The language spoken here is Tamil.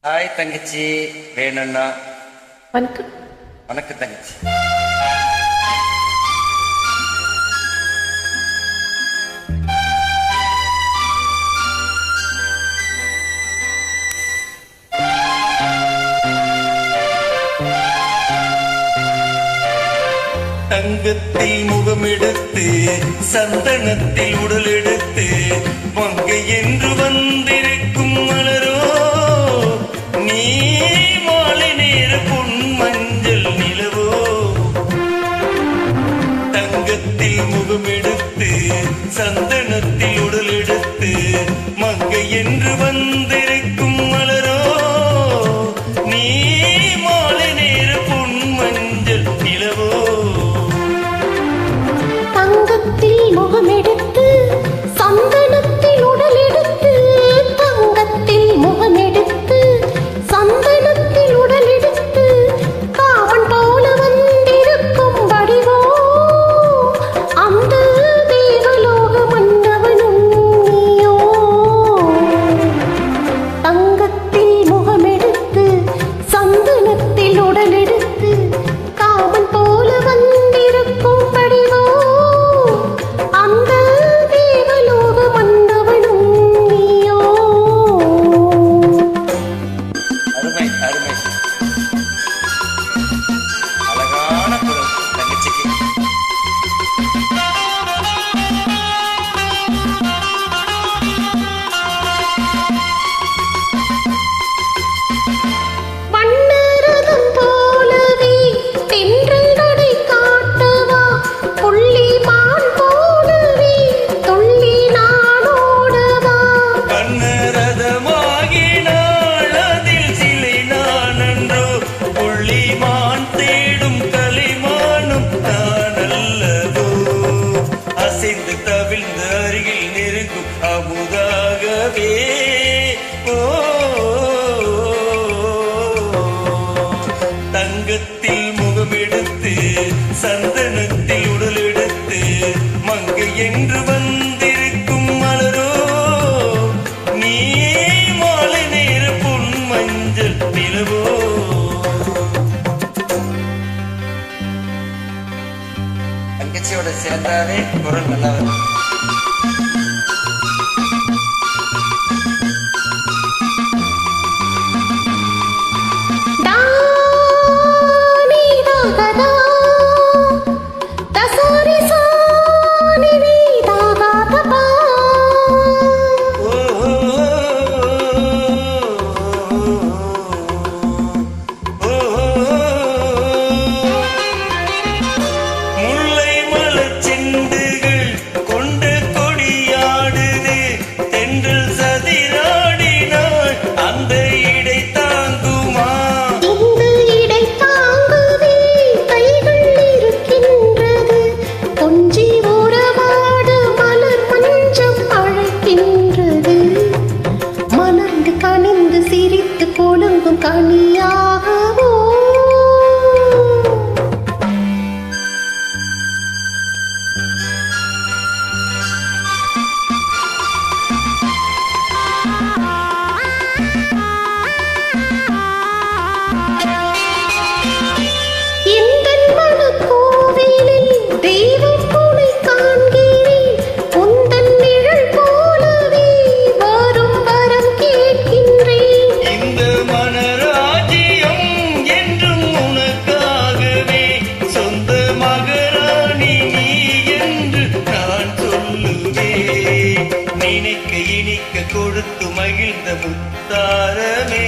ஹாய் தங்கச்சி, வேணும்னா வணக்கம். வணக்கம் தங்கச்சி. தங்கத்தில் முகமெடுத்து சந்தனத்தில் உடல் எடுத்து மங்கை என்று வந்திருக்கும் மலரோ நீ மாலை நேர பொன் மஞ்சள் நிலவோ. தங்கத்தில் முகமெடுத்து சந்தனத்தில் உடல் எடுத்து மங்கை என்று வந்திருக்கும் மலரோ நீ மாலை நேர பொன் மஞ்சள் நிலவோ. தங்கத்தில் முகமெடுத்து சந்தனத்தில் உடல் எடுத்து தங்கத்தில் முகமெடுத்து சந்தனத்தில் உடல் எடுத்து காமன் போல வந்திருக்கும் வடிவோ அந்த தேவலோக மன்னவனும் நீயோ. தங்கத்தில் முகமெடுத்து சந்தனத்தில் உடல் எடுத்து காமன் போல வந்திருக்கும் வடிவோ அந்த தேவலோக மன்னவனும் நீயோ. அருமை அருமை, அழகான குரல் தங்கச்சிக்கு. மன்னரதம் போலவே தென்றல் நடை காட்டவா புள்ளிமான் போலவே துள்ளி நானோடவா. கண்ணரதமாகினாள் அதில் சிலை நானன்றோ புள்ளிமான் தேடும் கலைமானும் நான் அல்லவோ. அசைந்து தவிழ்ந்து அருகில் நெருங்கும் அமுதாகவே ஓ. தங்கத்தில் முகமெடுத்து சந்தனத்தில் உடல் எடுத்து மங்கை என்று வந்திருக்கும் மலரோ நீ மாலை நேர பொன் மஞ்சள் நிலவோ. தங்கச்சியோட சேர்ந்தாவே குரல் நல்லா வரும். டா நீ தாகதா தசரி சானி நீ தாகதபா. முல்லை மலர் செண்டுகள் கொண்ட கொடியாடுது தென்றல் சதிராடினாள் அந்த இடை தாங்குமா. இந்த இடை தாங்குவே கைகள் இருக்கின்றது கொஞ்சி உறவாடு மலர் மஞ்சம் அழைக்கின்றது மலர்ந்து கனிந்து சிரித்து கொழுங்கும் கனியாகவோ. எந்தன் மனக்கோவிலில் தெய்வம் துணை காண்கிறேன் உந்தன் நிழல் போலவே வரும் வரம் கேட்கின்றேன். இந்த மனராஜ்யம் என்றும் உனக்காகவே சொந்த மகராணி நீ என்று நான் சொல்லுவேன். நினைக்க இனிக்க கொடுத்து மகிழ்ந்த முத்தாரமே